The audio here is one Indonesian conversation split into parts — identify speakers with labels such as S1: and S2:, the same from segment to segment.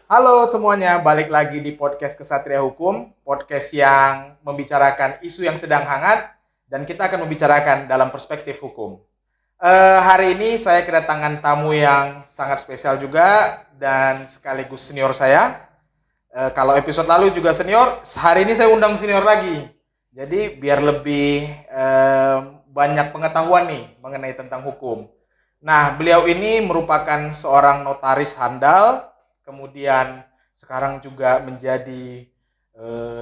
S1: Halo semuanya, balik lagi di podcast Kesatria Hukum, podcast yang membicarakan isu yang sedang hangat dan kita akan membicarakan dalam perspektif hukum. Hari ini saya kedatangan tamu yang sangat spesial juga dan sekaligus senior saya. Kalau episode lalu juga senior, hari ini saya undang senior lagi. Jadi biar lebih banyak pengetahuan nih mengenai tentang hukum. Nah, beliau ini merupakan seorang notaris handal, kemudian sekarang juga menjadi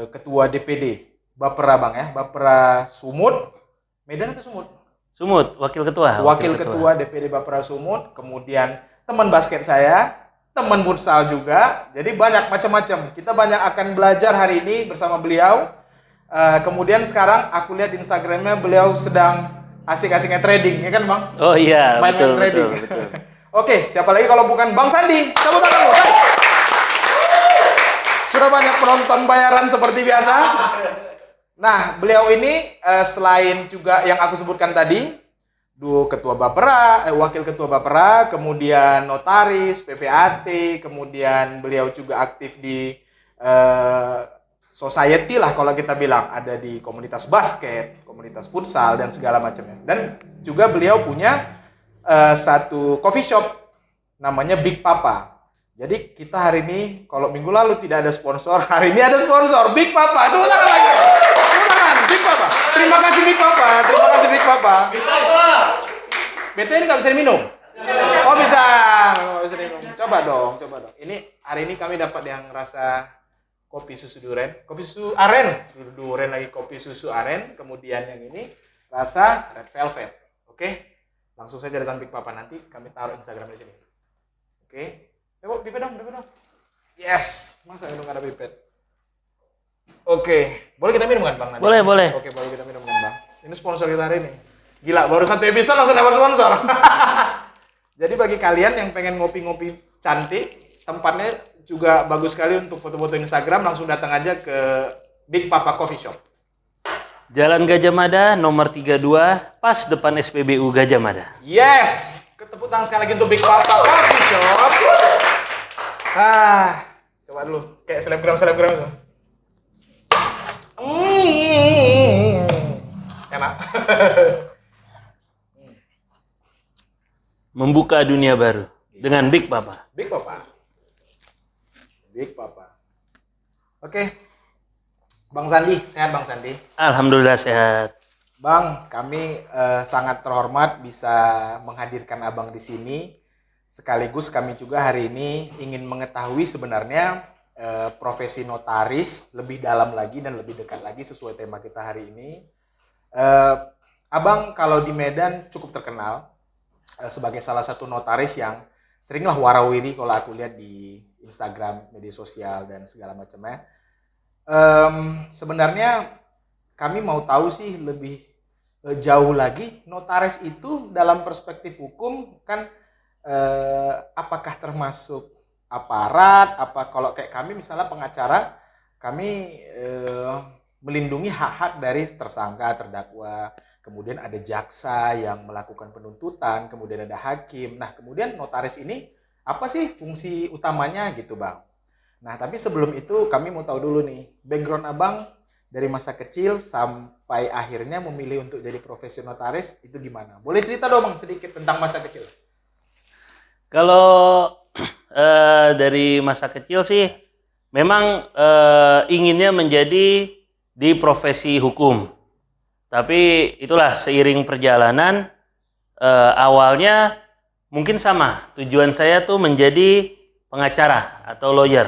S1: ketua DPD Bapera Bang ya, Bapera Sumut, Medan atau Sumut?
S2: Sumut, wakil ketua.
S1: Wakil ketua DPD Bapera Sumut, kemudian teman basket saya, teman futsal juga, jadi banyak macam-macam. Kita banyak akan belajar hari ini bersama beliau. Kemudian sekarang aku lihat di Instagramnya beliau sedang asik-asiknya trading, ya kan Bang?
S2: Oh iya,
S1: Main
S2: betul.
S1: trading. Oke, siapa lagi kalau bukan Bang Sandi? Tepuk tangan dulu, guys. Sudah banyak penonton bayaran seperti biasa. Nah, beliau ini selain juga yang aku sebutkan tadi, ketua Bapera, wakil ketua Bapera, kemudian notaris, PPAT, kemudian beliau juga aktif di society lah kalau kita bilang, ada di komunitas basket, komunitas futsal dan segala macamnya. Dan juga beliau punya satu coffee shop namanya Big Papa. Jadi kita hari ini, kalau minggu lalu tidak ada sponsor, hari ini ada sponsor, Big Papa. Tepuk tangan lagi. Tepuk tangan, Big Papa. Terima kasih Big Papa. Terima kasih Big Papa. BT ini nggak bisa diminum? Oh bisa. Nggak bisa diminum. Coba dong. Ini hari ini kami dapat yang rasa kopi susu duren, kopi susu aren, duren lagi kopi susu aren, kemudian yang ini rasa red velvet. Oke, langsung saja datang Big Papa, nanti kami taruh Instagram di sini. Oke, pipet dong. Yes, masa minum ada pipet? Oke, boleh kita minum kan Bang? Nanti?
S2: Boleh.
S1: Oke, boleh kita minum kan Bang? Ini sponsor kita hari ini. Gila, baru satu episode langsung dapat sponsor. Jadi bagi kalian yang pengen ngopi-ngopi cantik, tempatnya juga bagus sekali untuk foto-foto Instagram, langsung datang aja ke Big Papa Coffee Shop.
S2: Jalan Gajah Mada nomor 32, pas depan SPBU Gajah Mada.
S1: Yes! Tepuk tangan sekali lagi untuk Big Papa Coffee Shop. Coba dulu, kayak selebgram itu. Enak.
S2: Membuka dunia baru dengan Big Papa.
S1: Big Papa. Oke. Bang Sandi, sehat Bang Sandi?
S2: Alhamdulillah sehat.
S1: Bang, kami sangat terhormat bisa menghadirkan Abang di sini. Sekaligus kami juga hari ini ingin mengetahui sebenarnya profesi notaris lebih dalam lagi dan lebih dekat lagi sesuai tema kita hari ini. Abang kalau di Medan cukup terkenal sebagai salah satu notaris yang seringlah warawiri kalau aku lihat di Instagram, media sosial dan segala macamnya. Sebenarnya kami mau tahu sih lebih jauh lagi, notaris itu dalam perspektif hukum kan apakah termasuk aparat? Apa kalau kayak kami misalnya pengacara, kami melindungi hak-hak dari tersangka, terdakwa. Kemudian ada jaksa yang melakukan penuntutan, kemudian ada hakim. Nah, kemudian notaris ini apa sih fungsi utamanya gitu Bang? Nah, tapi sebelum itu kami mau tahu dulu nih, background Abang dari masa kecil sampai akhirnya memilih untuk jadi profesi notaris itu gimana? Boleh cerita dong Bang sedikit tentang masa kecil?
S2: Kalau dari masa kecil sih, memang inginnya menjadi di profesi hukum. Tapi itulah seiring perjalanan, awalnya mungkin sama. Tujuan saya tuh menjadi pengacara atau lawyer.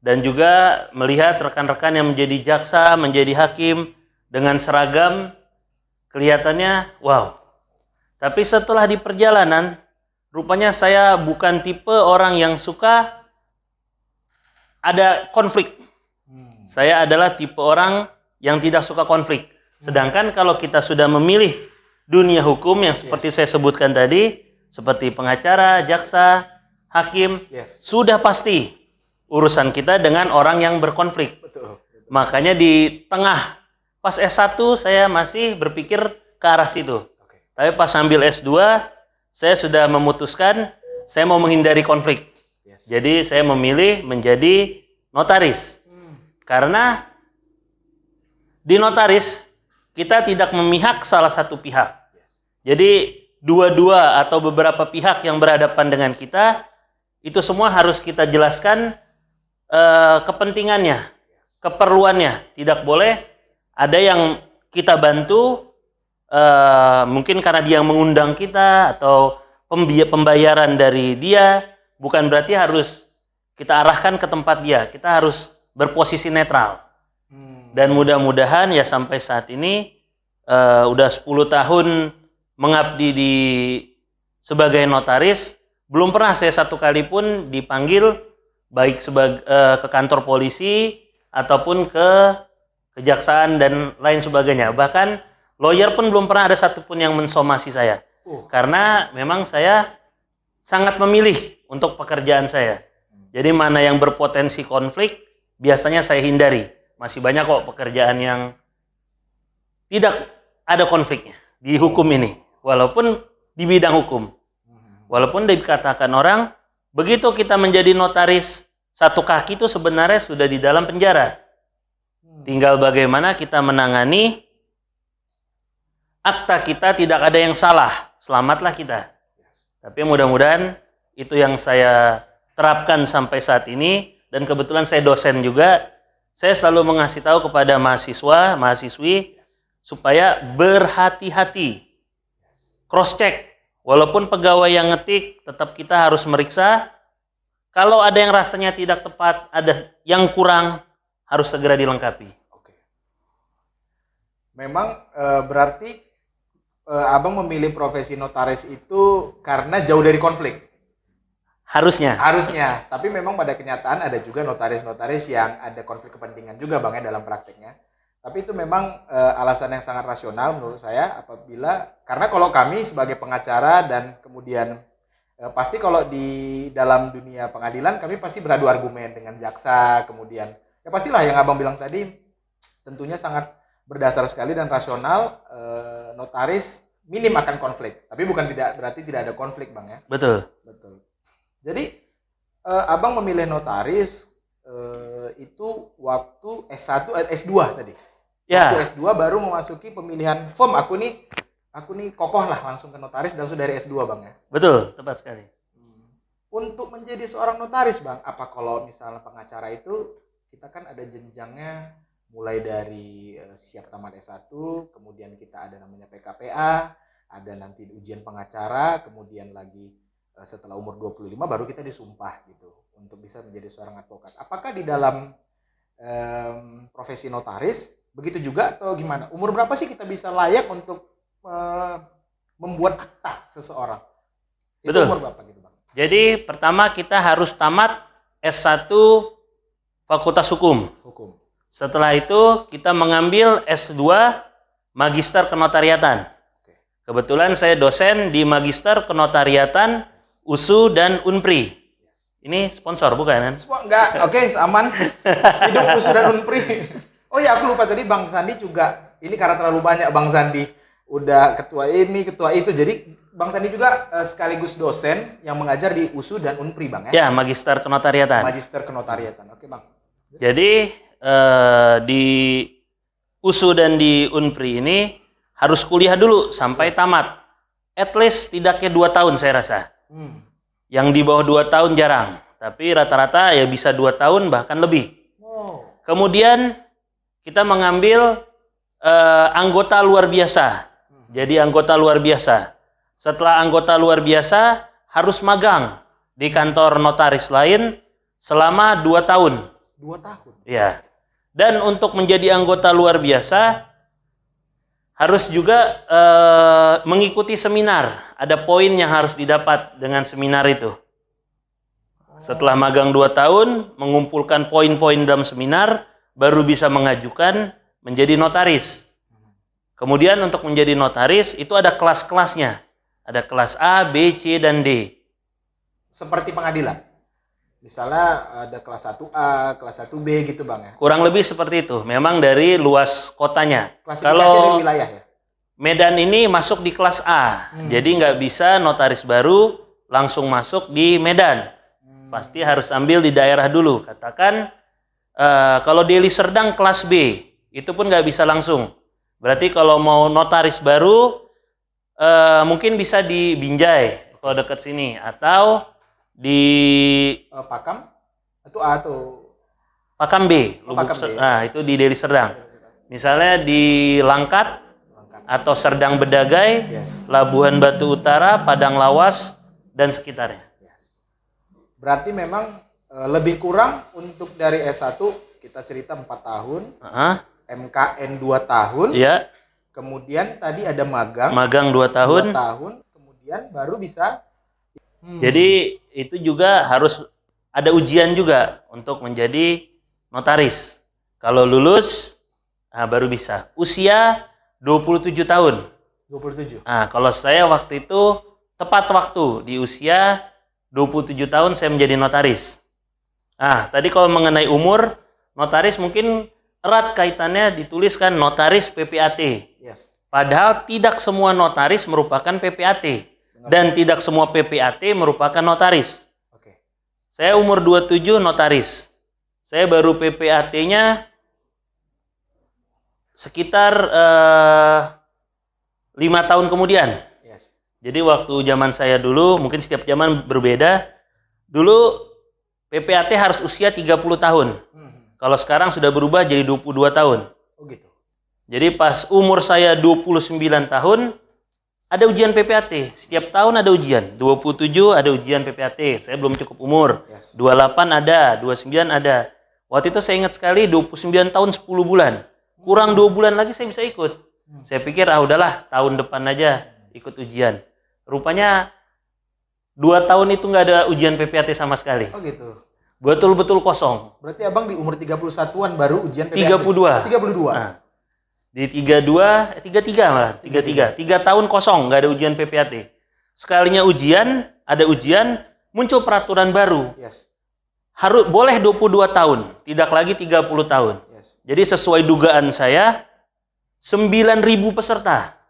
S2: Dan juga melihat rekan-rekan yang menjadi jaksa, menjadi hakim dengan seragam, kelihatannya wow. Tapi setelah di perjalanan, rupanya saya bukan tipe orang yang suka ada konflik. Saya adalah tipe orang yang tidak suka konflik. Sedangkan kalau kita sudah memilih dunia hukum yang seperti saya sebutkan tadi, seperti pengacara, jaksa, hakim, sudah pasti urusan kita dengan orang yang berkonflik.
S1: Betul.
S2: Makanya di tengah, pas S1 saya masih berpikir ke arah situ. Tapi pas sambil S2, saya sudah memutuskan saya mau menghindari konflik. Jadi saya memilih menjadi notaris. Karena di notaris kita tidak memihak salah satu pihak. Jadi dua-dua atau beberapa pihak yang berhadapan dengan kita itu semua harus kita jelaskan kepentingannya, keperluannya. Tidak boleh ada yang kita bantu mungkin karena dia yang mengundang kita atau pembayaran dari dia, bukan berarti harus kita arahkan ke tempat dia. Kita harus berposisi netral. Dan mudah-mudahan ya sampai saat ini udah 10 tahun mengabdi sebagai notaris, belum pernah saya satu kali pun dipanggil baik ke kantor polisi ataupun ke kejaksaan dan lain sebagainya. Bahkan lawyer pun belum pernah ada satupun yang mensomasi saya. Karena memang saya sangat memilih untuk pekerjaan saya. Jadi mana yang berpotensi konflik biasanya saya hindari. Masih banyak kok pekerjaan yang tidak ada konfliknya di hukum ini. Walaupun di bidang hukum. Walaupun dikatakan orang, begitu kita menjadi notaris, satu kaki itu sebenarnya sudah di dalam penjara. Tinggal bagaimana kita menangani akta kita tidak ada yang salah. Selamatlah kita. Tapi mudah-mudahan itu yang saya terapkan sampai saat ini. Dan kebetulan saya dosen juga. Saya selalu mengasih tahu kepada mahasiswa, mahasiswi supaya berhati-hati. Cross check. Walaupun pegawai yang ngetik, tetap kita harus meriksa. Kalau ada yang rasanya tidak tepat, ada yang kurang, harus segera dilengkapi.
S1: Oke. Memang berarti Abang memilih profesi notaris itu karena jauh dari konflik?
S2: Harusnya.
S1: Harusnya. Tapi memang pada kenyataan ada juga notaris-notaris yang ada konflik kepentingan juga Bang ya dalam prakteknya. Tapi itu memang alasan yang sangat rasional menurut saya apabila, karena kalau kami sebagai pengacara dan kemudian pasti kalau di dalam dunia pengadilan kami pasti beradu argumen dengan jaksa, kemudian ya pastilah yang Abang bilang tadi tentunya sangat berdasar sekali dan rasional, notaris minim akan konflik. Tapi bukan berarti tidak ada konflik Bang ya.
S2: Betul.
S1: Betul. Jadi Abang memilih notaris itu waktu S1 S2 tadi.
S2: Ya.
S1: Waktu S2 baru memasuki pemilihan firm. Aku nih kokoh lah langsung ke notaris dan sudah dari S2 Bang ya.
S2: Betul, tepat sekali.
S1: Untuk menjadi seorang notaris Bang, apa kalau misalnya pengacara itu kita kan ada jenjangnya mulai dari siap tamat S1, kemudian kita ada namanya PKPA, ada nanti ujian pengacara, kemudian lagi setelah umur 25 baru kita disumpah gitu untuk bisa menjadi seorang advokat. Apakah di dalam profesi notaris begitu juga atau gimana? Umur berapa sih kita bisa layak untuk membuat akta seseorang? Itu
S2: Betul.
S1: umur berapa gitu Bang?
S2: Jadi pertama kita harus tamat S1 Fakultas Hukum.
S1: Hukum.
S2: Setelah itu kita mengambil S2 Magister Kenotariatan. Kebetulan saya dosen di Magister Kenotariatan USU dan UNPRI. Ini sponsor bukan kan?
S1: Enggak, oke, aman. Hidup USU dan UNPRI. Oh ya, aku lupa tadi Bang Sandi juga. Ini karena terlalu banyak Bang Sandi. Udah ketua ini, ketua itu. Jadi Bang Sandi juga sekaligus dosen yang mengajar di USU dan UNPRI Bang ya?
S2: Ya, Magister Kenotariatan.
S1: Magister Kenotariatan. Oke Bang.
S2: Jadi di USU dan di UNPRI ini harus kuliah dulu sampai tamat. At least tidaknya 2 tahun saya rasa. Yang di bawah 2 tahun jarang. Tapi rata-rata ya bisa 2 tahun bahkan lebih. Kemudian kita mengambil anggota luar biasa. Jadi anggota luar biasa. Setelah anggota luar biasa harus magang di kantor notaris lain selama 2 tahun.
S1: 2 tahun?
S2: Ya. Dan untuk menjadi anggota luar biasa harus juga mengikuti seminar. Ada poin yang harus didapat dengan seminar itu. Setelah magang 2 tahun, mengumpulkan poin-poin dalam seminar, baru bisa mengajukan menjadi notaris. Kemudian untuk menjadi notaris, itu ada kelas-kelasnya. Ada kelas A, B, C, dan D.
S1: Seperti pengadilan? Misalnya ada kelas 1A, kelas 1B gitu Bang ya?
S2: Kurang lebih seperti itu. Memang dari luas kotanya.
S1: Klasifikasi
S2: Kalau
S1: dari wilayah ya?
S2: Medan ini masuk di kelas A. Jadi nggak bisa notaris baru langsung masuk di Medan. Pasti harus ambil di daerah dulu. Katakan kalau Deli Serdang kelas B, itu pun nggak bisa langsung. Berarti kalau mau notaris baru, mungkin bisa di Binjai, kalau dekat sini. Atau di
S1: Pakam atau
S2: Pakam B.
S1: Pakam B.
S2: Nah, itu di Deli Serdang. Misalnya di Langkat, atau Serdang Bedagai,
S1: Yes.
S2: Labuhan Batu Utara, Padang Lawas, dan sekitarnya.
S1: Yes. Berarti memang lebih kurang untuk dari S1 kita cerita 4 tahun, MKN 2 tahun,
S2: Iya,
S1: kemudian tadi ada magang,
S2: magang 2 tahun.
S1: 2 tahun, kemudian baru bisa.
S2: Jadi itu juga harus ada ujian juga untuk menjadi notaris. Kalau lulus, baru bisa. Usia 27 tahun.
S1: 27.
S2: Nah, kalau saya waktu itu tepat waktu di usia 27 tahun saya menjadi notaris. Nah, tadi kalau mengenai umur, notaris mungkin erat kaitannya dituliskan notaris PPAT.
S1: Yes.
S2: Padahal tidak semua notaris merupakan PPAT. Dan tidak semua PPAT merupakan notaris.
S1: Oke.
S2: Saya umur 27 notaris. Saya baru PPAT-nya sekitar 5 tahun kemudian.
S1: Yes.
S2: Jadi waktu zaman saya dulu, mungkin setiap zaman berbeda. Dulu PPAT harus usia 30 tahun. Kalau sekarang sudah berubah jadi 22 tahun.
S1: Oh gitu.
S2: Jadi pas umur saya 29 tahun, ada ujian PPAT. Setiap tahun ada ujian. 27 ada ujian PPAT. Saya belum cukup umur.
S1: Yes.
S2: 28 ada, 29 ada. Waktu itu saya ingat sekali 29 tahun 10 bulan. Kurang 2 bulan lagi saya bisa ikut. Saya pikir udahlah tahun depan aja ikut ujian. Rupanya 2 tahun itu nggak ada ujian PPAT sama sekali.
S1: Oh gitu.
S2: Betul-betul kosong.
S1: Berarti Abang di umur 31-an baru ujian PPAT.
S2: 32.
S1: 32.
S2: Nah, di 33 malah, 33. 3 tahun kosong, nggak ada ujian PPAT. Sekalinya ujian, ada ujian, muncul peraturan baru.
S1: Yes.
S2: Harus boleh 22 tahun, tidak lagi 30 tahun.
S1: Yes.
S2: Jadi sesuai dugaan saya, 9.000 peserta.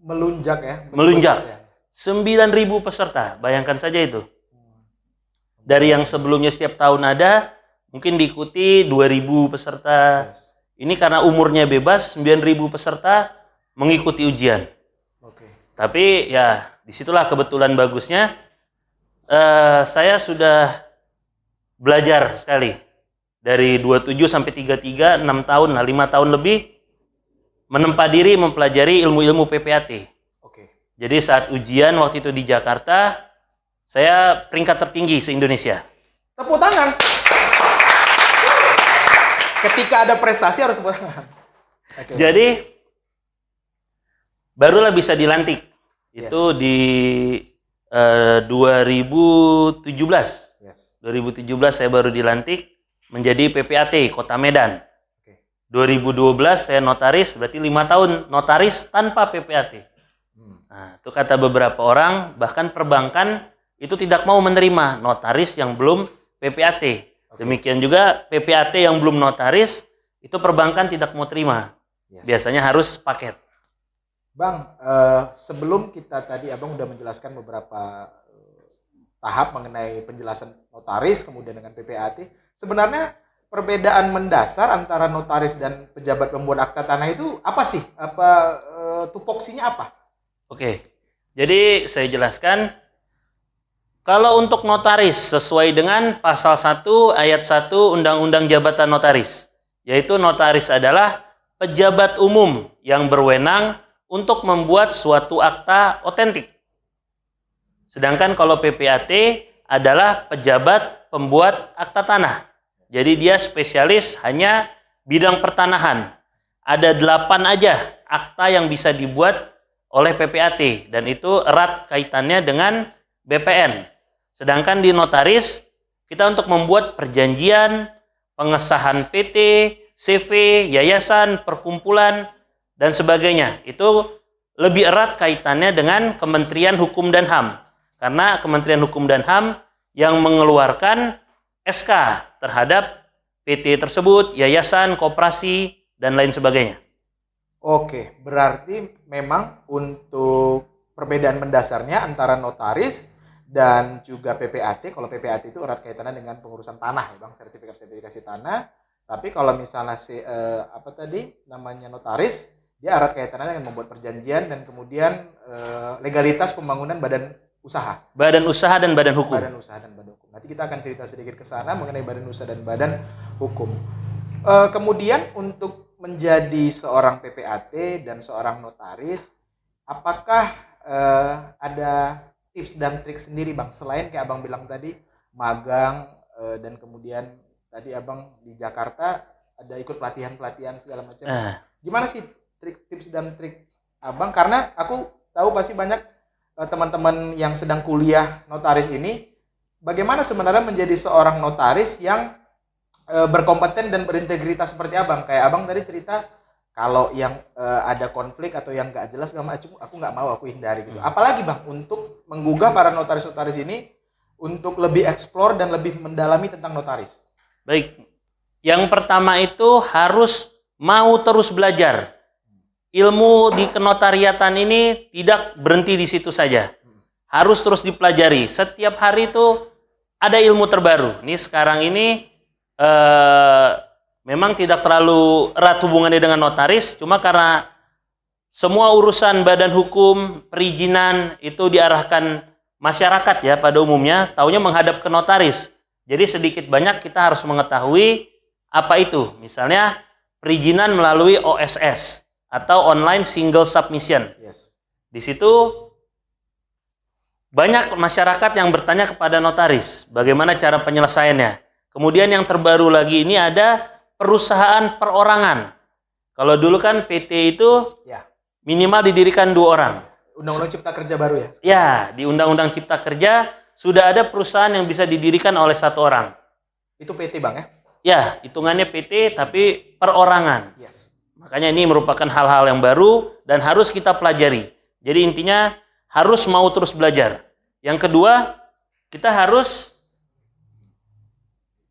S1: Melunjak ya.
S2: Melunjak.
S1: Ya.
S2: 9.000 peserta, bayangkan saja itu. Dari yang sebelumnya setiap tahun ada, mungkin diikuti 2.000 peserta.
S1: Yes.
S2: Ini karena umurnya bebas, 9.000 peserta mengikuti ujian.
S1: Oke.
S2: Tapi ya disitulah kebetulan bagusnya, saya sudah belajar sekali. Dari 27 sampai 33, 6 tahun, 5 tahun lebih, menempa diri mempelajari ilmu-ilmu PPAT.
S1: Oke.
S2: Jadi saat ujian waktu itu di Jakarta, saya peringkat tertinggi se-Indonesia.
S1: Tepuk tangan. Ketika ada prestasi harus tepuk tangan. Oke.
S2: Jadi barulah bisa dilantik.
S1: Yes.
S2: Itu di 2017.
S1: Yes.
S2: 2017 saya baru dilantik menjadi PPAT Kota Medan.
S1: Oke.
S2: 2012 saya notaris, berarti 5 tahun notaris tanpa PPAT. Nah, itu kata beberapa orang, bahkan perbankan itu tidak mau menerima notaris yang belum PPAT. Demikian juga PPAT yang belum notaris, itu perbankan tidak mau terima.
S1: Yes.
S2: Biasanya harus paket.
S1: Bang, sebelum kita tadi Abang udah menjelaskan beberapa tahap mengenai penjelasan notaris kemudian dengan PPAT. Sebenarnya perbedaan mendasar antara notaris dan pejabat pembuat akta tanah itu apa sih? Apa tupoksinya apa?
S2: Oke. Jadi saya jelaskan, kalau untuk notaris sesuai dengan pasal 1 ayat 1 Undang-Undang Jabatan Notaris, yaitu notaris adalah pejabat umum yang berwenang untuk membuat suatu akta otentik. Sedangkan kalau PPAT adalah pejabat pembuat akta tanah. Jadi dia spesialis hanya bidang pertanahan. Ada 8 aja akta yang bisa dibuat oleh PPAT dan itu erat kaitannya dengan BPN. Sedangkan di notaris kita untuk membuat perjanjian, pengesahan PT, CV, yayasan, perkumpulan dan sebagainya. Itu lebih erat kaitannya dengan Kementerian Hukum dan HAM. Karena Kementerian Hukum dan HAM yang mengeluarkan SK terhadap PT tersebut, yayasan, koperasi, dan lain sebagainya.
S1: Oke, berarti memang untuk perbedaan mendasarnya antara notaris dan juga PPAT. Kalau PPAT itu erat kaitannya dengan pengurusan tanah ya Bang, sertifikasi tanah. Tapi kalau misalnya namanya notaris, dia erat kaitannya dengan membuat perjanjian dan kemudian legalitas pembangunan badan usaha.
S2: Badan usaha dan badan hukum.
S1: Badan usaha dan badan hukum. Nanti kita akan cerita sedikit ke sana mengenai badan usaha dan badan hukum. Kemudian untuk menjadi seorang PPAT dan seorang notaris, apakah ada tips dan trik sendiri Bang, selain kayak Abang bilang tadi magang dan kemudian tadi Abang di Jakarta ada ikut pelatihan segala macam. Gimana sih tips dan trik Abang? Karena aku tahu pasti banyak teman-teman yang sedang kuliah notaris ini, bagaimana sebenarnya menjadi seorang notaris yang berkompeten dan berintegritas seperti Abang. Kayak Abang tadi cerita kalau yang ada konflik atau yang nggak jelas, aku nggak mau, aku hindari gitu. Apalagi Bang untuk menggugah para notaris-notaris ini untuk lebih eksplor dan lebih mendalami tentang notaris.
S2: Baik, yang pertama itu harus mau terus belajar. Ilmu di kenotariatan ini tidak berhenti di situ saja. Harus terus dipelajari. Setiap hari itu ada ilmu terbaru. Ini sekarang ini memang tidak terlalu erat hubungannya dengan notaris, cuma karena semua urusan badan hukum, perizinan itu diarahkan masyarakat ya pada umumnya, taunya menghadap ke notaris. Jadi sedikit banyak kita harus mengetahui apa itu. Misalnya perizinan melalui OSS atau Online Single Submission.
S1: Yes.
S2: Di situ banyak masyarakat yang bertanya kepada notaris, bagaimana cara penyelesaiannya. Kemudian yang terbaru lagi ini ada perusahaan perorangan. Kalau dulu kan PT itu minimal didirikan 2 orang.
S1: Undang-Undang Cipta Kerja baru ya?
S2: Ya, di Undang-Undang Cipta Kerja sudah ada perusahaan yang bisa didirikan oleh 1 orang.
S1: Itu PT Bang ya?
S2: Ya, hitungannya PT tapi perorangan.
S1: Yes.
S2: Makanya ini merupakan hal-hal yang baru dan harus kita pelajari. Jadi intinya harus mau terus belajar. Yang kedua, kita harus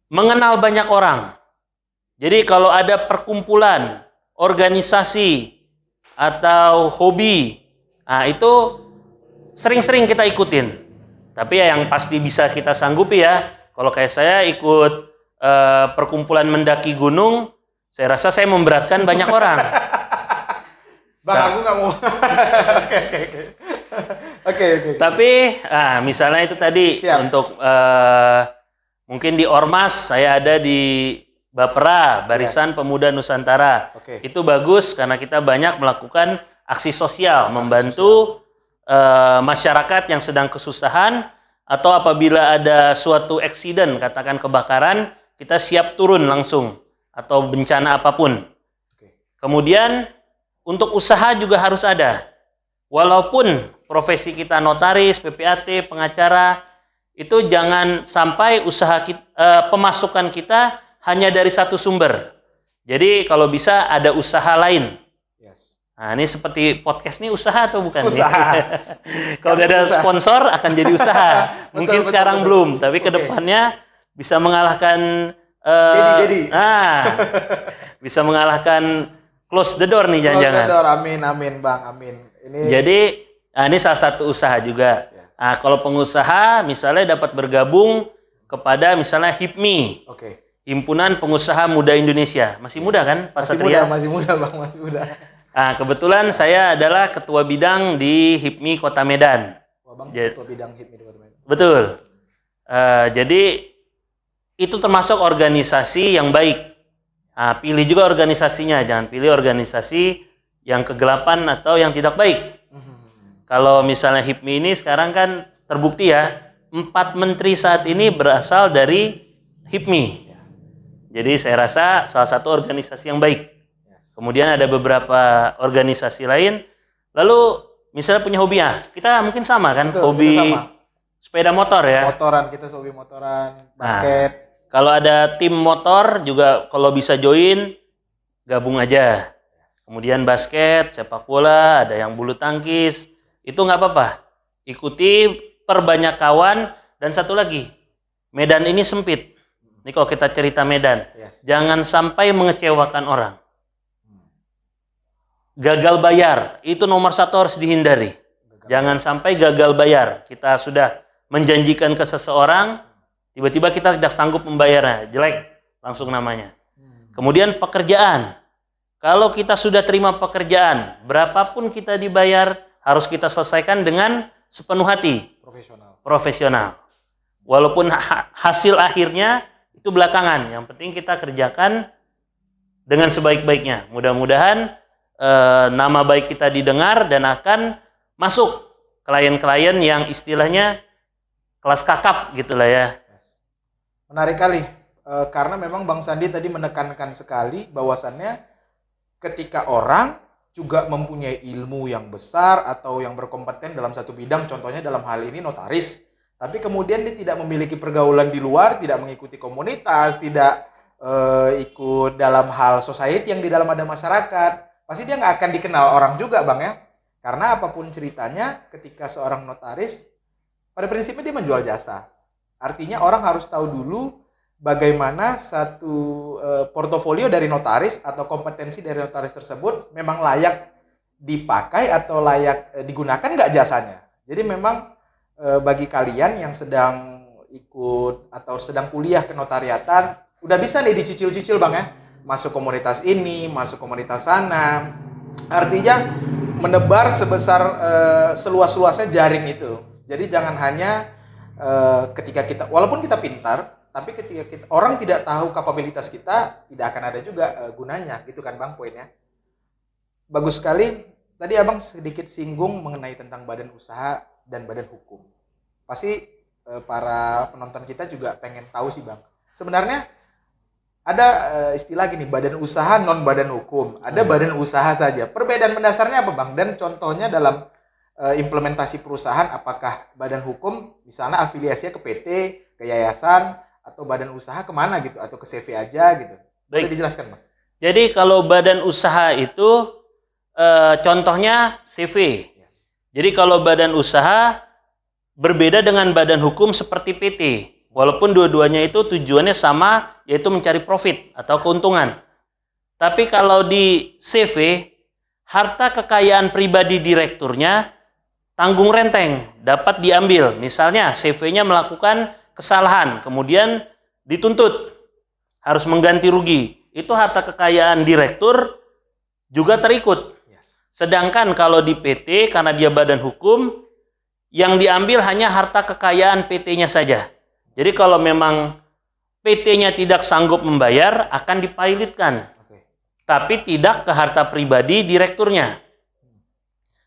S2: mengenal banyak orang. Jadi kalau ada perkumpulan, organisasi, atau hobi, itu sering-sering kita ikutin. Tapi ya yang pasti bisa kita sanggupi ya. Kalau kayak saya ikut perkumpulan mendaki gunung, saya rasa saya memberatkan banyak orang.
S1: Bang, aku nggak mau. Oke.
S2: Tapi, misalnya itu tadi. Siap. Untuk mungkin di Ormas, saya ada di Bapera, Barisan Pemuda Nusantara.
S1: Okay.
S2: Itu bagus karena kita banyak melakukan aksi sosial, membantu masyarakat yang sedang kesusahan, atau apabila ada suatu eksiden, katakan kebakaran, kita siap turun langsung, atau bencana apapun.
S1: Okay.
S2: Kemudian untuk usaha juga harus ada. Walaupun profesi kita notaris, PPAT, pengacara, itu jangan sampai usaha pemasukan kita hanya dari satu sumber. Jadi kalau bisa ada usaha lain.
S1: Yes.
S2: Nah, ini seperti podcast ini usaha atau bukan?
S1: Usaha.
S2: Kalau ada sponsor akan jadi usaha. Mungkin sekarang belum, tapi kedepannya bisa mengalahkan
S1: Dedi.
S2: bisa mengalahkan close the door nih jangan-jangan.
S1: Close the door, amin Bang, amin.
S2: Jadi ini salah satu usaha juga.
S1: Yes.
S2: Nah, kalau pengusaha misalnya dapat bergabung kepada misalnya HIPMI.
S1: Oke.
S2: Himpunan Pengusaha Muda Indonesia. Masih muda kan Pak Satria?
S1: Masih muda Bang, masih muda.
S2: Nah, kebetulan saya adalah ketua bidang di HIPMI Kota Medan.
S1: Bang, ketua bidang HIPMI di Kota Medan.
S2: Betul. Jadi itu termasuk organisasi yang baik. Nah, pilih juga organisasinya, jangan pilih organisasi yang kegelapan atau yang tidak baik. Kalau misalnya HIPMI ini sekarang kan terbukti ya, 4 menteri saat ini berasal dari HIPMI. Jadi saya rasa salah satu organisasi yang baik. Kemudian ada beberapa organisasi lain. Lalu misalnya punya hobi ya, kita mungkin sama kan,
S1: betul,
S2: hobi sepeda motor ya.
S1: Motoran, kita hobi motoran, basket.
S2: Nah, kalau ada tim motor juga kalau bisa join, gabung aja. Kemudian basket, sepak bola, ada yang bulu tangkis, itu nggak apa-apa. Ikuti, perbanyak kawan, dan satu lagi, Medan ini sempit. Ini kalau kita cerita Medan, jangan sampai mengecewakan orang. Gagal bayar, itu nomor 1 harus dihindari. Jangan sampai gagal bayar. Kita sudah menjanjikan ke seseorang, tiba-tiba kita tidak sanggup membayarnya, jelek langsung namanya. Kemudian pekerjaan. Kalau kita sudah terima pekerjaan, berapapun kita dibayar, harus kita selesaikan dengan sepenuh hati. Profesional. Walaupun hasil akhirnya itu belakangan. Yang penting kita kerjakan dengan sebaik-baiknya. Mudah-mudahan nama baik kita didengar dan akan masuk klien-klien yang istilahnya kelas kakap gitulah ya.
S1: Menarik kali. Karena memang Bang Sandi tadi menekankan sekali bahwasannya ketika orang juga mempunyai ilmu yang besar atau yang berkompeten dalam satu bidang, contohnya dalam hal ini notaris, tapi kemudian dia tidak memiliki pergaulan di luar, tidak mengikuti komunitas, tidak ikut dalam hal society yang di dalam ada masyarakat, pasti dia nggak akan dikenal orang juga, Bang ya. Karena apapun ceritanya, ketika seorang notaris, pada prinsipnya dia menjual jasa. Artinya orang harus tahu dulu bagaimana satu portofolio dari notaris atau kompetensi dari notaris tersebut memang layak dipakai atau layak digunakan nggak jasanya. Jadi memang bagi kalian yang sedang ikut atau sedang kuliah kenotariatan, udah bisa nih dicicil-cicil Bang ya. Masuk komunitas ini, masuk komunitas sana. Artinya menebar sebesar seluas-luasnya jaring itu. Jadi jangan hanya ketika kita, walaupun kita pintar, tapi ketika orang tidak tahu kapabilitas kita, tidak akan ada juga gunanya, gitu kan Bang poinnya. Bagus sekali. Tadi Abang sedikit singgung mengenai tentang badan usaha dan badan hukum. Pasti para penonton kita juga pengen tahu sih Bang. Sebenarnya ada istilah gini, badan usaha non badan hukum, ada badan usaha saja. Perbedaan mendasarnya apa Bang? Dan contohnya dalam implementasi perusahaan, apakah badan hukum misalnya afiliasinya ke PT, ke yayasan, atau badan usaha kemana gitu, atau ke CV aja gitu. Boleh dijelaskan Bang?
S2: Jadi kalau badan usaha itu contohnya CV. Jadi kalau badan usaha berbeda dengan badan hukum seperti PT. Walaupun dua-duanya itu tujuannya sama, yaitu mencari profit atau keuntungan. Tapi kalau di CV, harta kekayaan pribadi direkturnya tanggung renteng, dapat diambil. Misalnya CV-nya melakukan kesalahan, kemudian dituntut, harus mengganti rugi. Itu harta kekayaan direktur juga terikut. Sedangkan kalau di PT, karena dia badan hukum, yang diambil hanya harta kekayaan PT-nya saja. Jadi kalau memang PT-nya tidak sanggup membayar, akan dipilotkan. Tapi tidak ke harta pribadi direkturnya.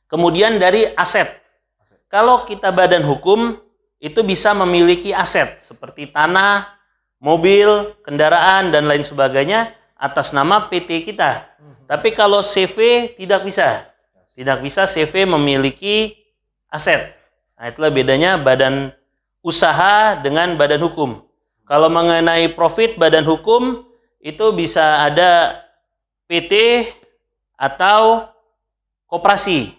S2: Kemudian dari aset. Kalau kita badan hukum, itu bisa memiliki aset seperti tanah, mobil, kendaraan, dan lain sebagainya atas nama PT kita. Tapi kalau CV tidak bisa. Tidak bisa CV memiliki aset. Nah, itulah bedanya badan usaha dengan badan hukum. Kalau mengenai profit, badan hukum itu bisa ada PT atau koperasi.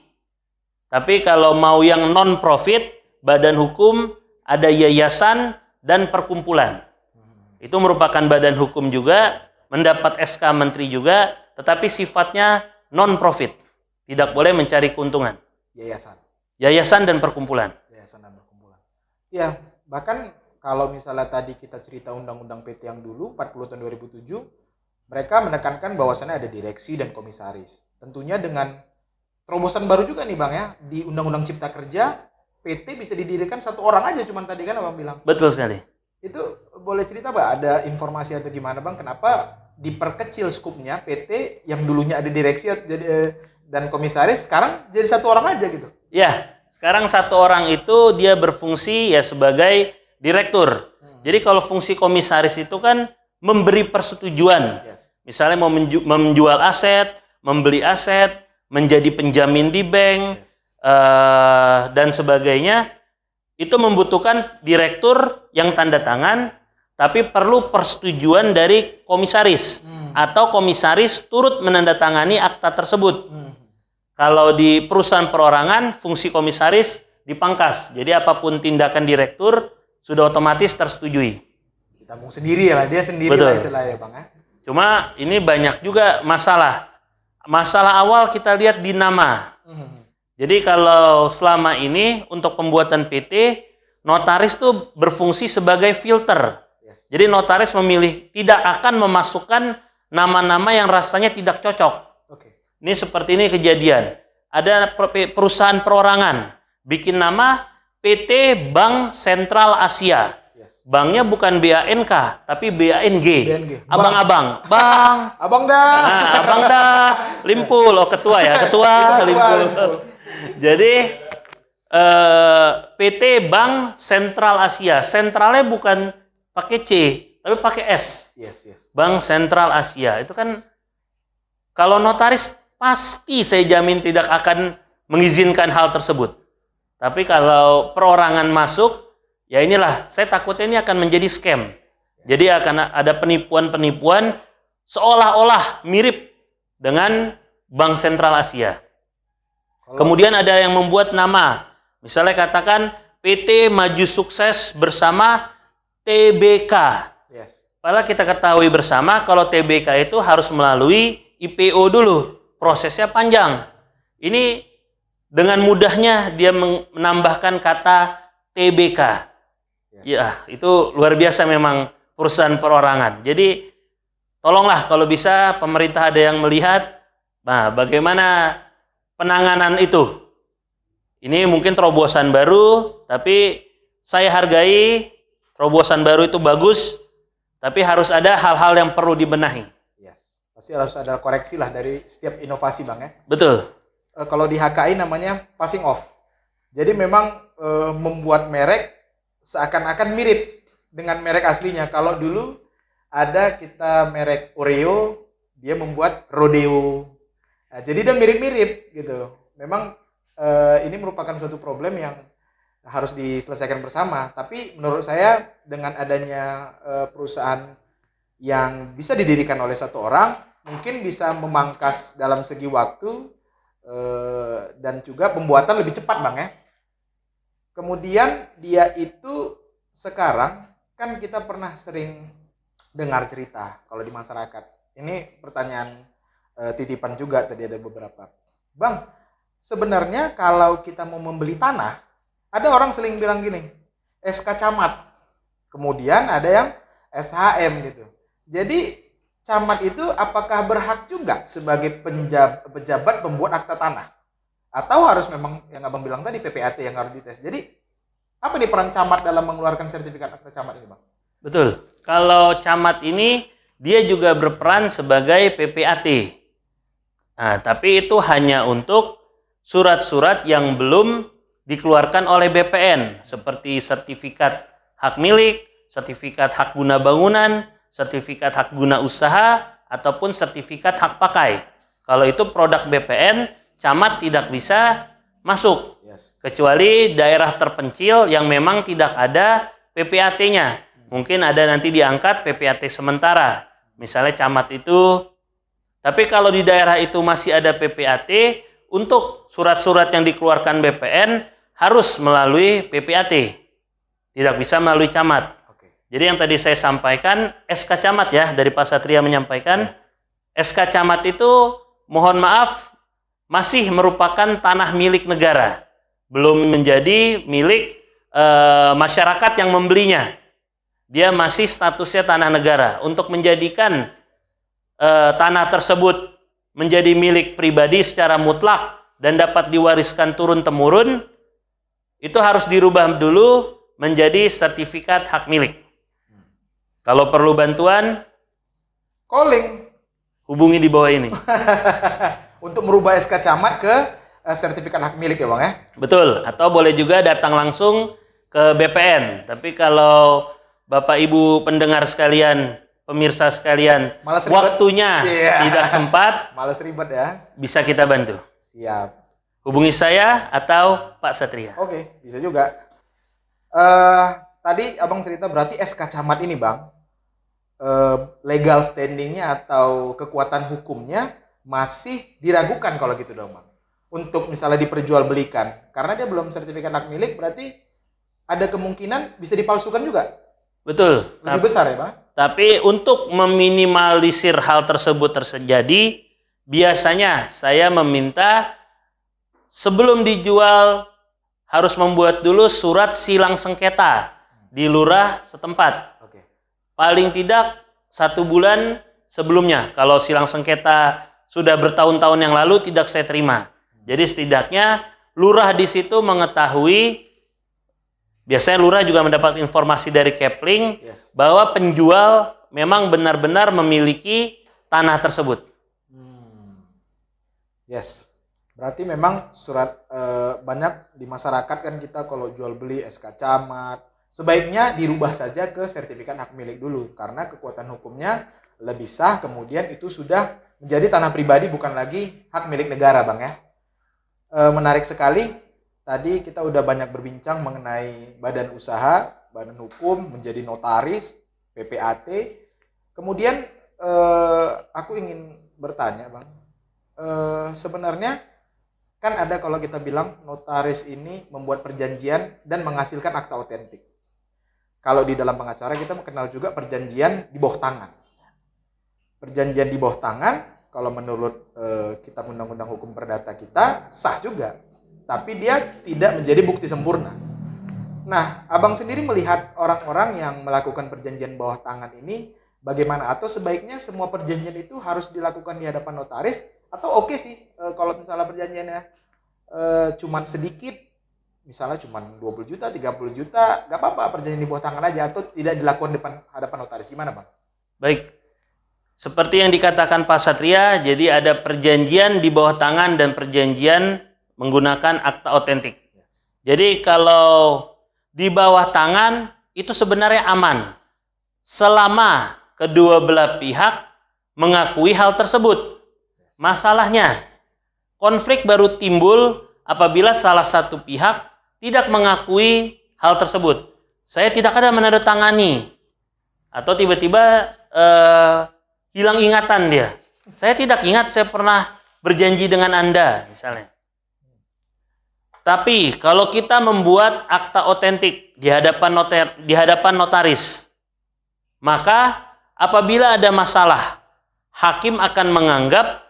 S2: Tapi kalau mau yang non-profit, badan hukum ada yayasan dan perkumpulan. Itu merupakan badan hukum juga, mendapat SK Menteri juga, tetapi sifatnya non-profit. Tidak boleh mencari keuntungan. Yayasan dan perkumpulan.
S1: Ya, bahkan kalau misalnya tadi kita cerita Undang-Undang PT yang dulu, 40 tahun 2007, mereka menekankan bahwasannya ada direksi dan komisaris. Tentunya dengan terobosan baru juga nih Bang ya, di Undang-Undang Cipta Kerja, PT bisa didirikan satu orang aja, cuman tadi kan Abang bilang.
S2: Betul sekali.
S1: Itu boleh cerita Bang, ada informasi atau gimana Bang, kenapa diperkecil skupnya PT yang dulunya ada direksi dan komisaris, sekarang jadi satu orang aja gitu?
S2: Ya, sekarang satu orang itu dia berfungsi ya sebagai direktur. Jadi kalau fungsi komisaris itu kan memberi persetujuan. Misalnya mau menjual aset, membeli aset, menjadi penjamin di bank, dan sebagainya, itu membutuhkan direktur yang tanda tangan, tapi perlu persetujuan dari komisaris, atau komisaris turut menandatangani akta tersebut. Kalau di perusahaan perorangan, fungsi komisaris dipangkas, jadi apapun tindakan direktur sudah otomatis tersetujui.
S1: Ditanggung sendiri ya, dia sendiri lah istilahnya Bang ya.
S2: Cuma ini banyak juga masalah. Masalah awal kita lihat di nama. Jadi kalau selama ini untuk pembuatan PT, notaris tuh berfungsi sebagai filter.
S1: Yes.
S2: Jadi notaris tidak akan memasukkan nama-nama yang rasanya tidak cocok.
S1: Oke.
S2: Ini seperti ini kejadian. Ada perusahaan perorangan bikin nama PT Bank Sentral Asia.
S1: Yes.
S2: Banknya bukan BANK, tapi BANG.
S1: BANG.
S2: Abang-abang. Bang.
S1: Abang dah.
S2: Nah, abang dah. Limpul. Oh, ketua ya. Ketua Limpul. Jadi PT Bank Sentral Asia. Sentralnya bukan pakai C, tapi pakai S.
S1: Yes, yes.
S2: Bank Sentral Asia. Itu kan kalau notaris pasti saya jamin tidak akan mengizinkan hal tersebut. Tapi kalau perorangan masuk, ya inilah, saya takutnya ini akan menjadi scam. Jadi akan ada penipuan-penipuan seolah-olah mirip dengan Bank Sentral Asia. Kemudian ada yang membuat nama. Misalnya katakan PT Maju Sukses bersama TBK.
S1: Yes.
S2: Padahal kita ketahui bersama kalau TBK itu harus melalui IPO dulu. Prosesnya panjang. Ini dengan mudahnya dia menambahkan kata TBK.
S1: Yes.
S2: Ya, itu luar biasa memang perusahaan perorangan. Jadi tolonglah kalau bisa pemerintah ada yang melihat, nah bagaimana penanganan itu. Ini mungkin terobosan baru, tapi saya hargai terobosan baru itu bagus, tapi harus ada hal-hal yang perlu dibenahi.
S1: Yes. Pasti harus ada koreksi lah dari setiap inovasi Bang ya.
S2: Betul.
S1: Kalau di HKI namanya passing off. Jadi memang membuat merek seakan-akan mirip dengan merek aslinya. Kalau dulu ada kita merek Oreo, dia membuat Rodeo. Nah, jadi dia mirip-mirip gitu. Memang ini merupakan suatu problem yang harus diselesaikan bersama. Tapi menurut saya dengan adanya perusahaan yang bisa didirikan oleh satu orang, mungkin bisa memangkas dalam segi waktu dan juga pembuatan lebih cepat Bang ya. Kemudian dia itu sekarang kan kita pernah sering dengar cerita kalau di masyarakat. Ini pertanyaan titipan juga tadi ada beberapa. Bang, sebenarnya kalau kita mau membeli tanah, ada orang sering bilang gini, SK Camat. Kemudian ada yang SHM gitu. Jadi camat itu apakah berhak juga sebagai pejabat pembuat akta tanah? Atau harus memang yang Abang bilang tadi PPAT yang harus dites. Jadi apa nih peran camat dalam mengeluarkan sertifikat akta camat ini Bang?
S2: Betul. Kalau camat ini dia juga berperan sebagai PPAT. Nah, tapi itu hanya untuk surat-surat yang belum dikeluarkan oleh BPN seperti sertifikat hak milik, sertifikat hak guna bangunan, sertifikat hak guna usaha, ataupun sertifikat hak pakai. Kalau itu produk BPN, camat tidak bisa masuk.
S1: Yes.
S2: Kecuali daerah terpencil yang memang tidak ada PPAT-nya. Mungkin ada nanti diangkat PPAT sementara. Misalnya camat itu. Tapi kalau di daerah itu masih ada PPAT, untuk surat-surat yang dikeluarkan BPN harus melalui PPAT. Tidak bisa melalui camat. Jadi yang tadi saya sampaikan, SK Camat ya, dari Pak Satria menyampaikan, SK Camat itu mohon maaf masih merupakan tanah milik negara. Belum menjadi milik masyarakat yang membelinya. Dia masih statusnya tanah negara. Untuk menjadikan tanah tersebut menjadi milik pribadi secara mutlak dan dapat diwariskan turun-temurun, itu harus dirubah dulu menjadi sertifikat hak milik. Kalau perlu bantuan,
S1: calling,
S2: hubungi di bawah ini.
S1: Untuk merubah SK Camat ke sertifikat hak milik ya Bang ya?
S2: Betul, atau boleh juga datang langsung ke BPN. Tapi kalau Bapak Ibu pendengar sekalian, pemirsa sekalian, waktunya tidak sempat,
S1: males ribet ya,
S2: bisa kita bantu.
S1: Siap.
S2: Hubungi saya atau Pak Satria.
S1: Oke, bisa juga. Tadi Abang cerita berarti SK Camat ini Bang, legal standingnya atau kekuatan hukumnya masih diragukan kalau gitu dong Bang. Untuk misalnya diperjualbelikan, karena dia belum sertifikat hak milik, berarti ada kemungkinan bisa dipalsukan juga.
S2: Betul.
S1: Lebih besar ya Bang?
S2: Tapi untuk meminimalisir hal tersebut terjadi, biasanya saya meminta sebelum dijual harus membuat dulu surat silang sengketa di lurah setempat.
S1: Oke.
S2: Paling tidak 1 bulan sebelumnya. Kalau silang sengketa sudah bertahun-tahun yang lalu tidak saya terima. Jadi setidaknya lurah di situ mengetahui, biasanya lurah juga mendapat informasi dari Kepling
S1: Yes.
S2: bahwa penjual memang benar-benar memiliki tanah tersebut.
S1: Yes. Berarti memang surat banyak di masyarakat kan kita kalau jual beli SK camat sebaiknya dirubah saja ke sertifikat hak milik dulu karena kekuatan hukumnya lebih sah, kemudian itu sudah menjadi tanah pribadi bukan lagi hak milik negara, Bang ya. Menarik sekali. Tadi kita udah banyak berbincang mengenai badan usaha, badan hukum, menjadi notaris, PPAT. Kemudian aku ingin bertanya, Bang. Sebenarnya kan ada kalau kita bilang notaris ini membuat perjanjian dan menghasilkan akta otentik. Kalau di dalam pengacara kita mengenal juga perjanjian di bawah tangan. Perjanjian di bawah tangan kalau menurut kitab undang-undang hukum perdata kita sah juga, tapi dia tidak menjadi bukti sempurna. Nah, Abang sendiri melihat orang-orang yang melakukan perjanjian bawah tangan ini bagaimana? Atau sebaiknya semua perjanjian itu harus dilakukan di hadapan notaris? Atau oke sih kalau misalnya perjanjiannya cuman sedikit, misalnya cuman 20 juta, 30 juta, nggak apa-apa perjanjian di bawah tangan aja atau tidak dilakukan depan hadapan notaris. Gimana, Bang?
S2: Baik, seperti yang dikatakan Pak Satria, jadi ada perjanjian di bawah tangan dan perjanjian menggunakan akta otentik. Jadi kalau di bawah tangan itu sebenarnya aman selama kedua belah pihak mengakui hal tersebut. Masalahnya, konflik baru timbul apabila salah satu pihak tidak mengakui hal tersebut. Saya tidak ada menandatangani, atau tiba-tiba hilang ingatan dia. Saya tidak ingat saya pernah berjanji dengan Anda, misalnya. Tapi kalau kita membuat akta otentik di hadapan notaris, maka apabila ada masalah, hakim akan menganggap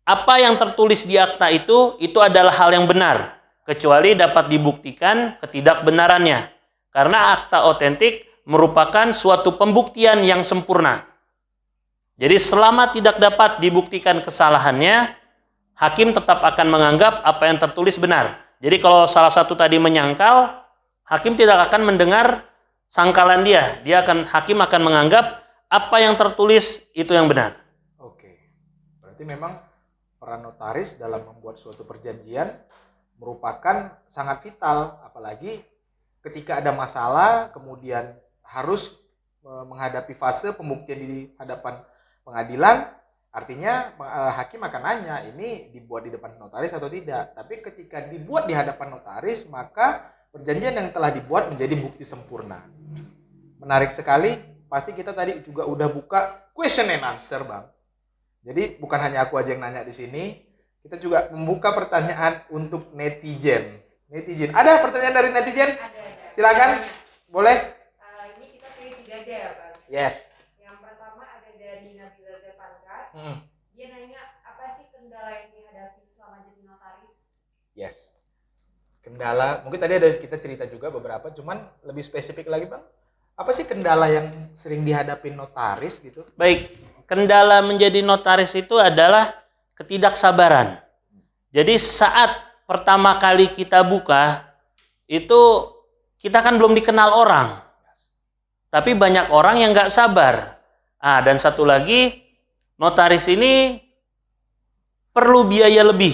S2: apa yang tertulis di akta itu adalah hal yang benar, kecuali dapat dibuktikan ketidakbenarannya. Karena akta otentik merupakan suatu pembuktian yang sempurna. Jadi selama tidak dapat dibuktikan kesalahannya, hakim tetap akan menganggap apa yang tertulis benar. Jadi kalau salah satu tadi menyangkal, hakim tidak akan mendengar sangkalan dia. Hakim akan menganggap apa yang tertulis itu yang benar.
S1: Oke. Berarti memang peran notaris dalam membuat suatu perjanjian merupakan sangat vital, apalagi ketika ada masalah kemudian harus menghadapi fase pembuktian di hadapan pengadilan, artinya hakim akan nanya ini dibuat di depan notaris atau tidak. Tapi ketika dibuat di hadapan notaris, maka perjanjian yang telah dibuat menjadi bukti sempurna. Menarik sekali. Pasti kita tadi juga udah buka question and answer, Bang. Jadi bukan hanya aku aja yang nanya di sini, kita juga membuka pertanyaan untuk netizen. Ada pertanyaan dari netizen?
S3: Ada.
S1: Silakan, boleh.
S3: Ini kita pilih 3 aja ya, Bang.
S1: Yes.
S3: Yang pertama ada dari Nabila Zepanka. Dia nanya, apa sih kendala yang dihadapi selama jadi notaris?
S1: Yes. Kendala, mungkin tadi ada kita cerita juga beberapa, cuman lebih spesifik lagi, Bang. Apa sih kendala yang sering dihadapi notaris gitu?
S2: Baik, kendala menjadi notaris itu adalah ketidaksabaran. Jadi saat pertama kali kita buka, itu kita kan belum dikenal orang. Tapi banyak orang yang nggak sabar. Dan satu lagi, notaris ini perlu biaya lebih.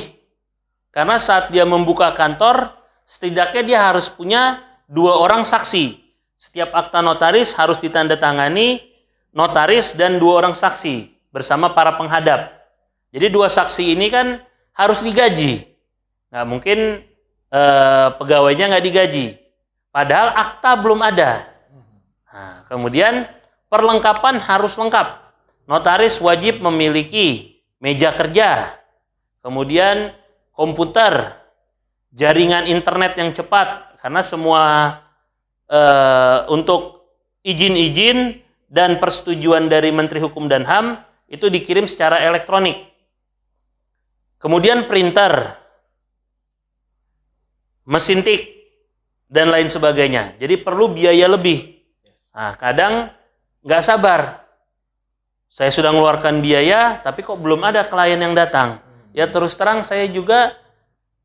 S2: Karena saat dia membuka kantor, setidaknya dia harus punya 2 orang saksi. Setiap akta notaris harus ditandatangani notaris dan 2 orang saksi bersama para penghadap. Jadi 2 saksi ini kan harus digaji. Nggak mungkin pegawainya nggak digaji. Padahal akta belum ada. Nah, kemudian perlengkapan harus lengkap. Notaris wajib memiliki meja kerja, kemudian komputer, jaringan internet yang cepat, karena semua untuk izin-izin dan persetujuan dari Menteri Hukum dan HAM itu dikirim secara elektronik. Kemudian printer. mesin tik, dan lain sebagainya. Jadi perlu biaya lebih. Nah, kadang nggak sabar. Saya sudah mengeluarkan biaya, tapi kok belum ada klien yang datang. Ya terus terang saya juga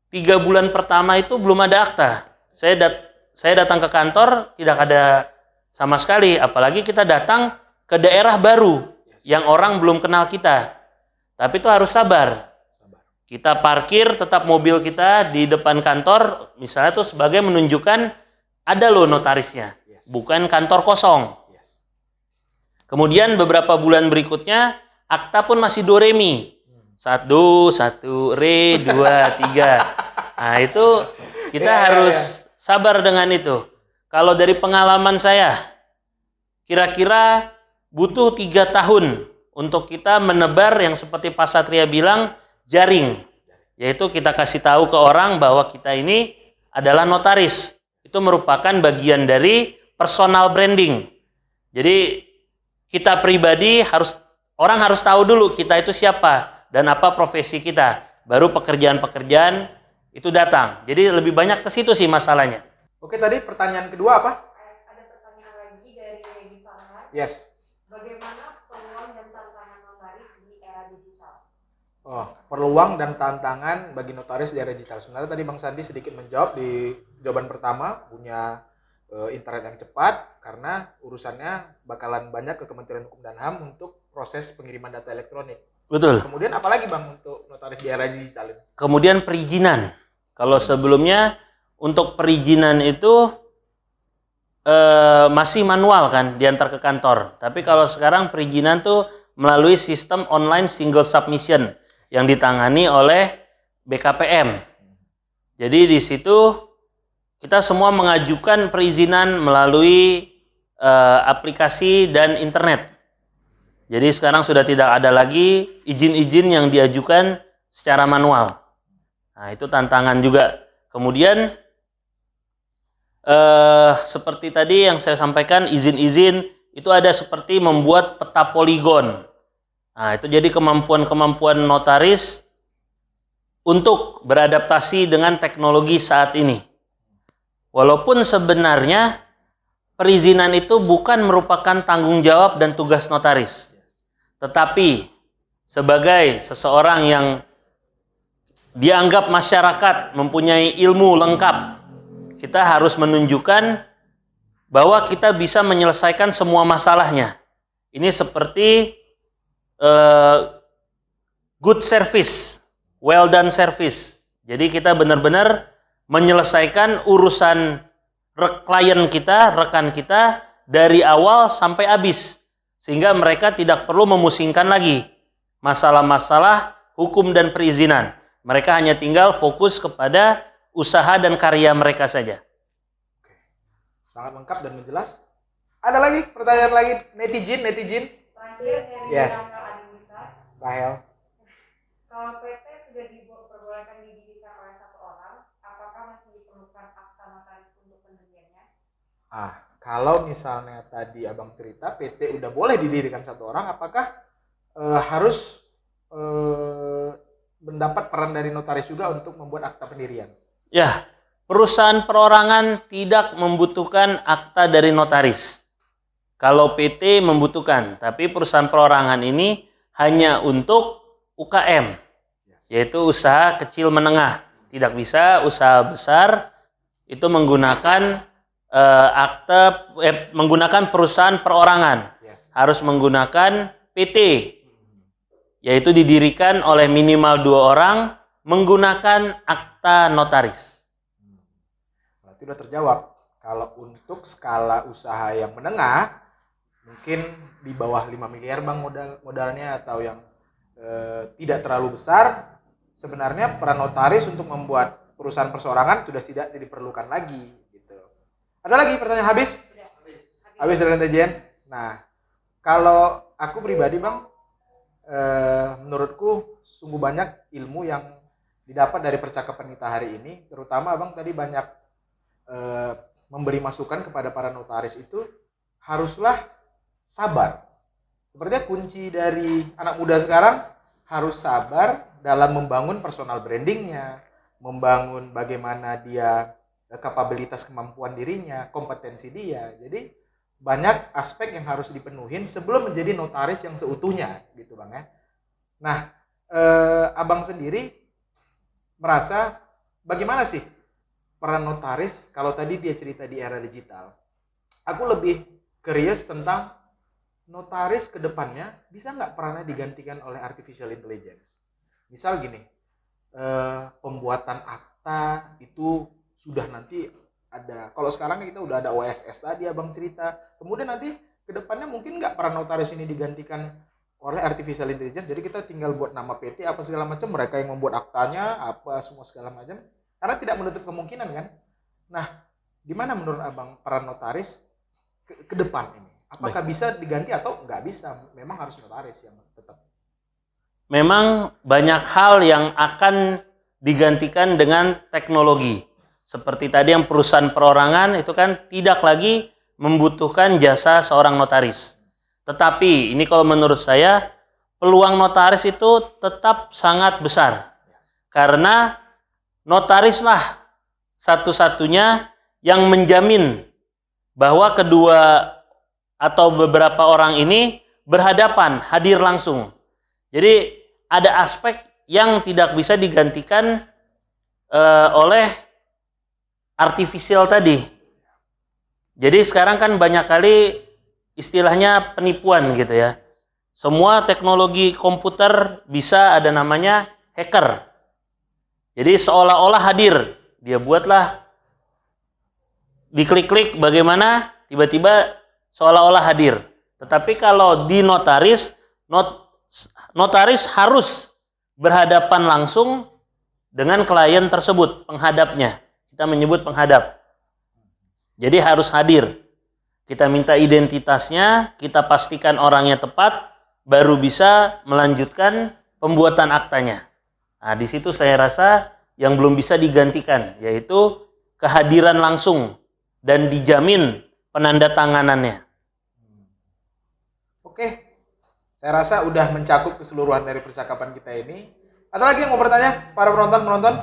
S2: 3 bulan pertama itu belum ada akta. Saya datang ke kantor tidak ada sama sekali. Apalagi kita datang ke daerah baru yang orang belum kenal kita. Tapi itu harus sabar. Kita parkir tetap mobil kita di depan kantor, misalnya tuh sebagai menunjukkan ada loh notarisnya, bukan kantor kosong. Kemudian beberapa bulan berikutnya akta pun masih do re mi. 1, 1, re, 2, 3. Nah itu kita harus sabar dengan itu. Kalau dari pengalaman saya, kira-kira butuh 3 tahun untuk kita menebar yang seperti Pak Satria bilang, jaring. Yaitu kita kasih tahu ke orang bahwa kita ini adalah notaris. Itu merupakan bagian dari personal branding. Jadi kita pribadi orang harus tahu dulu kita itu siapa dan apa profesi kita. Baru pekerjaan-pekerjaan itu datang. Jadi lebih banyak ke situ sih masalahnya.
S1: Oke, tadi pertanyaan kedua apa?
S3: Ada pertanyaan lagi dari Regi Farhan.
S1: Yes.
S3: Bagaimana peluang dan tantangan notaris di era digital?
S1: Oh, peluang dan tantangan bagi notaris di era digital. Sebenarnya tadi Bang Sandi sedikit menjawab di jawaban pertama, punya internet yang cepat karena urusannya bakalan banyak ke Kementerian Hukum dan HAM untuk proses pengiriman data elektronik.
S2: Betul.
S1: Kemudian apalagi Bang untuk notaris di era digital ini?
S2: Kemudian perizinan. Kalau sebelumnya untuk perizinan itu masih manual kan diantar ke kantor. Tapi kalau sekarang perizinan tuh melalui sistem online single submission yang ditangani oleh BKPM. Jadi di situ kita semua mengajukan perizinan melalui aplikasi dan internet. Jadi sekarang sudah tidak ada lagi izin-izin yang diajukan secara manual. Nah, itu tantangan juga. Kemudian seperti tadi yang saya sampaikan, izin-izin itu ada seperti membuat peta poligon. Nah, itu jadi kemampuan-kemampuan notaris untuk beradaptasi dengan teknologi saat ini. Walaupun sebenarnya perizinan itu bukan merupakan tanggung jawab dan tugas notaris. Tetapi sebagai seseorang yang dianggap masyarakat mempunyai ilmu lengkap, kita harus menunjukkan bahwa kita bisa menyelesaikan semua masalahnya. Ini seperti good service, well done service. Jadi kita benar-benar menyelesaikan urusan klien kita, rekan kita dari awal sampai habis. Sehingga mereka tidak perlu memusingkan lagi masalah-masalah hukum dan perizinan. Mereka hanya tinggal fokus kepada usaha dan karya mereka saja.
S1: Sangat lengkap dan menjelas. Ada lagi pertanyaan lagi netizen?
S3: Terakhir dari
S1: Yes.
S3: Rahel Adinita.
S1: Rahel.
S3: Kalau PT sudah diperbolehkan didirikan oleh satu orang, apakah masih diperlukan akta notaris untuk pendiriannya?
S1: Kalau misalnya tadi Abang cerita PT udah boleh didirikan satu orang, apakah harus mendapat peran dari notaris juga untuk membuat akta pendirian?
S2: Ya, perusahaan perorangan tidak membutuhkan akta dari notaris. Kalau PT membutuhkan, tapi perusahaan perorangan ini hanya untuk UKM, yaitu usaha kecil menengah. Tidak bisa usaha besar itu menggunakan menggunakan perusahaan perorangan. Harus menggunakan PT, yaitu didirikan oleh minimal 2 orang menggunakan akta notaris.
S1: Berarti udah terjawab. Kalau untuk skala usaha yang menengah, mungkin di bawah 5 miliar Bang modalnya atau yang tidak terlalu besar, sebenarnya peran notaris untuk membuat perusahaan perseorangan sudah tidak diperlukan lagi. Gitu. Ada lagi pertanyaan habis? Habis dari netizen. Nah, kalau aku pribadi Bang, menurutku sungguh banyak ilmu yang didapat dari percakapan kita hari ini. Terutama Abang tadi banyak memberi masukan kepada para notaris itu haruslah sabar. Sepertinya kunci dari anak muda sekarang harus sabar dalam membangun personal brandingnya, membangun bagaimana dia kapabilitas kemampuan dirinya, kompetensi dia. Jadi banyak aspek yang harus dipenuhin sebelum menjadi notaris yang seutuhnya gitu Bang ya. Nah, Abang sendiri merasa bagaimana sih peran notaris kalau tadi dia cerita di era digital? Aku lebih curious tentang notaris ke depannya bisa nggak perannya digantikan oleh artificial intelligence? Misal gini, pembuatan akta itu sudah nanti ada, kalau sekarang kita udah ada OSS tadi Abang cerita, kemudian nanti ke depannya mungkin nggak peran notaris ini digantikan oleh artificial intelligence, jadi kita tinggal buat nama PT apa segala macam, mereka yang membuat aktanya apa semua segala macam, karena tidak menutup kemungkinan kan. Nah, gimana menurut Abang peran notaris ke depan ini? Apakah bisa diganti atau nggak bisa? Memang harus notaris yang tetap.
S2: Memang banyak hal yang akan digantikan dengan teknologi. Seperti tadi yang perusahaan perorangan itu kan tidak lagi membutuhkan jasa seorang notaris. Tetapi ini kalau menurut saya peluang notaris itu tetap sangat besar. Karena notarislah satu-satunya yang menjamin bahwa kedua atau beberapa orang ini berhadapan, hadir langsung. Jadi ada aspek yang tidak bisa digantikan oleh artificial tadi. Jadi sekarang kan banyak kali istilahnya penipuan gitu ya. Semua teknologi komputer bisa ada namanya hacker. Jadi seolah-olah hadir. Dia buatlah diklik-klik bagaimana tiba-tiba seolah-olah hadir. Tetapi kalau di notaris, notaris harus berhadapan langsung dengan klien tersebut, penghadapnya. Kita menyebut penghadap. Jadi harus hadir. Kita minta identitasnya, kita pastikan orangnya tepat, baru bisa melanjutkan pembuatan aktanya. Nah, di situ saya rasa yang belum bisa digantikan, yaitu kehadiran langsung dan dijamin penandatanganannya.
S1: Oke, saya rasa udah mencakup keseluruhan dari percakapan kita ini. Ada lagi yang mau bertanya, para penonton?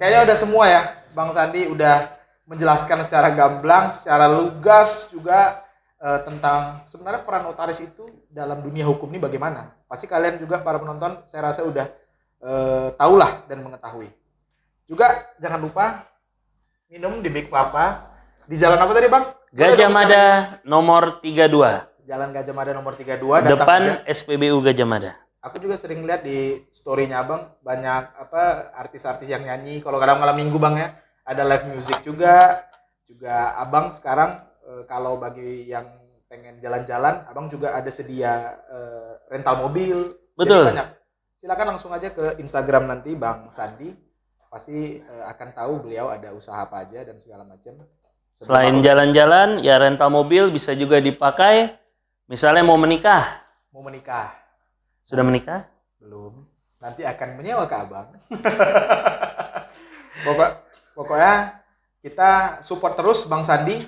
S1: Kayaknya udah semua ya, Bang Sandi udah menjelaskan secara gamblang, secara lugas juga tentang sebenarnya peran notaris itu dalam dunia hukum ini bagaimana. Pasti kalian juga para penonton saya rasa udah tahulah dan mengetahui. Juga jangan lupa minum di Big Papa. Di jalan apa tadi Bang?
S2: Gajah Mada nomor 32.
S1: Jalan Gajah Mada nomor 32.
S2: Depan SPBU Gajah Mada.
S1: Aku juga sering lihat di story-nya Abang banyak artis-artis yang nyanyi. Kalau kadang malam minggu Bang ya, ada live music juga. Juga Abang sekarang kalau bagi yang pengen jalan-jalan, Abang juga ada sedia rental mobil.
S2: Betul.
S1: Jadi banyak. Silakan langsung aja ke Instagram nanti Bang Sandi. Pasti akan tahu beliau ada usaha apa aja dan segala macam.
S2: Selain jalan-jalan, ya rental mobil bisa juga dipakai. Misalnya mau menikah.
S1: Mau menikah.
S2: Sudah menikah?
S1: Belum. Nanti akan menyewa ke Abang. Pokoknya kita support terus Bang Sandi,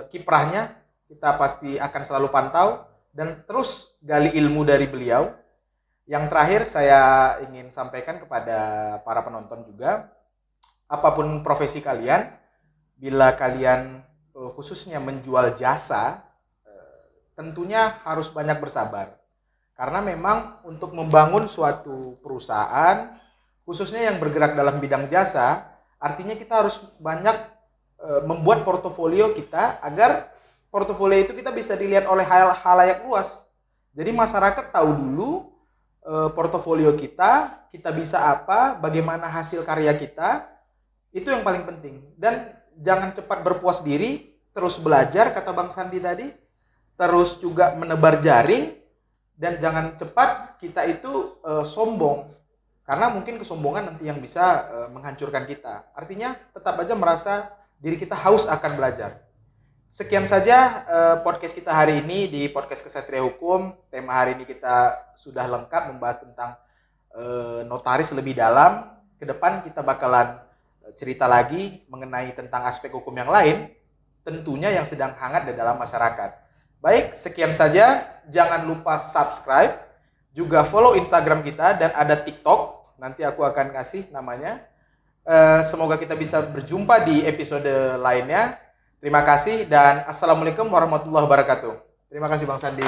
S1: kiprahnya kita pasti akan selalu pantau dan terus gali ilmu dari beliau. Yang terakhir saya ingin sampaikan kepada para penonton juga, apapun profesi kalian, bila kalian khususnya menjual jasa, tentunya harus banyak bersabar. Karena memang untuk membangun suatu perusahaan, khususnya yang bergerak dalam bidang jasa, artinya kita harus banyak membuat portofolio kita agar portofolio itu kita bisa dilihat oleh halayak luas. Jadi masyarakat tahu dulu portofolio kita bisa apa, bagaimana hasil karya kita, itu yang paling penting. Dan jangan cepat berpuas diri, terus belajar, kata Bang Sandi tadi, terus juga menebar jaring, dan jangan cepat kita itu sombong. Karena mungkin kesombongan nanti yang bisa menghancurkan kita. Artinya tetap aja merasa diri kita haus akan belajar. Sekian saja podcast kita hari ini di podcast Kesatria Hukum. Tema hari ini kita sudah lengkap membahas tentang notaris lebih dalam. Ke depan kita bakalan cerita lagi mengenai tentang aspek hukum yang lain, tentunya yang sedang hangat di dalam masyarakat. Baik, sekian saja. Jangan lupa subscribe, juga follow Instagram kita dan ada TikTok. Nanti aku akan kasih namanya. Semoga kita bisa berjumpa di episode lainnya. Terima kasih dan assalamualaikum warahmatullahi wabarakatuh. Terima kasih Bang Sandi.